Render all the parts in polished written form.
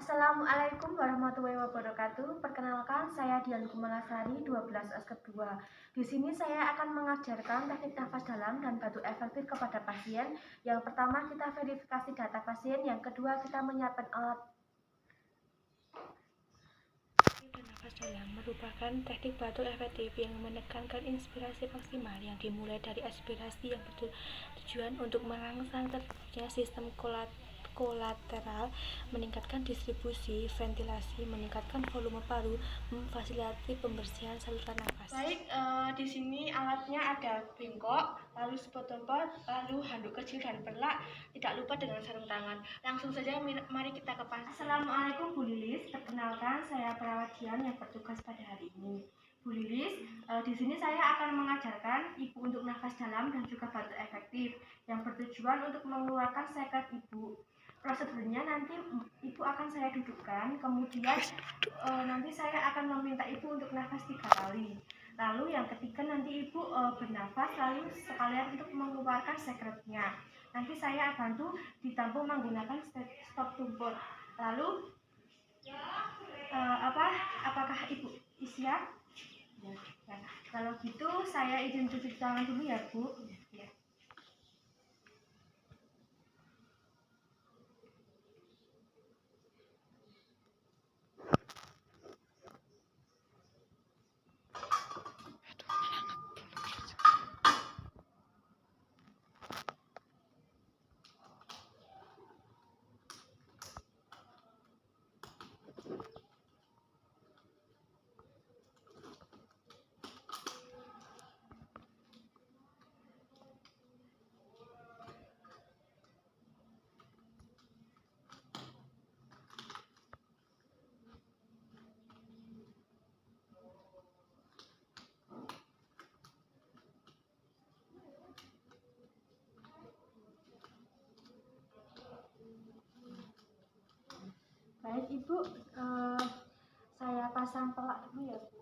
Assalamualaikum warahmatullahi wabarakatuh. Perkenalkan, saya Dian Kumalasari, 12 S kedua. Di sini saya akan mengajarkan teknik nafas dalam dan batuk efektif kepada pasien. Yang pertama, kita verifikasi data pasien. Yang kedua, kita menyiapkan alat. Nafas dalam merupakan teknik batuk efektif yang menekankan inspirasi maksimal yang dimulai dari aspirasi yang bertujuan untuk merangsang terbentuknya sistem kolateral, meningkatkan distribusi ventilasi, meningkatkan volume paru, memfasilitasi pembersihan saluran nafas. Baik, di sini alatnya ada bengkok, lalu spot-spot, lalu handuk kecil dan perlak, tidak lupa dengan sarung tangan. Langsung saja mari kita ke pasien. Assalamualaikum Bu Lilis, perkenalkan saya perawat Dian yang bertugas pada hari ini. Bu Lilis, di sini saya akan mengajarkan Ibu untuk nafas dalam dan juga batuk efektif yang bertujuan untuk mengeluarkan sekret Ibu. Prosedurnya nanti Ibu akan saya dudukkan, kemudian nanti saya akan meminta Ibu untuk nafas 3 kali. Lalu yang ketiga nanti Ibu bernafas, lalu sekalian untuk mengeluarkan sekretnya. Nanti saya bantu ditampung menggunakan stop tumpul. Lalu apakah Ibu siap? Ya. Kalau gitu saya izin cuci tangan dulu ya Bu. Ya. Baik Ibu, saya pasang pelak dulu ya Bu.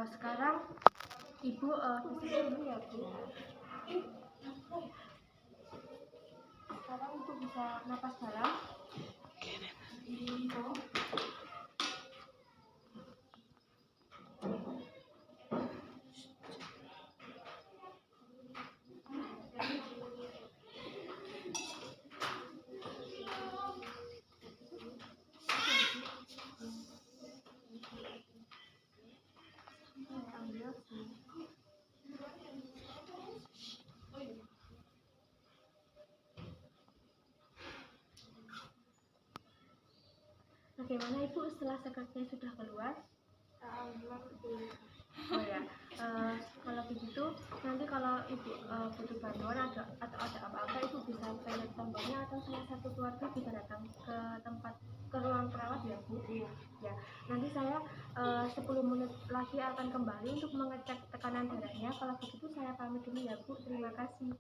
Sekarang Ibu pisah dulu ya Bu. Sekarang Ibu bisa napas dalam. Bagaimana Ibu setelah sekretnya sudah keluar? Oh ya, kalau begitu nanti kalau Ibu butuh bantuan atau ada apa-apa Ibu bisa tanya temannya atau salah satu keluarga bisa datang ke ruang perawat ya Bu. Ya, nanti saya 10 menit lagi akan kembali untuk mengecek tekanan darahnya. Kalau begitu saya pamit dulu ya Bu. Terima kasih.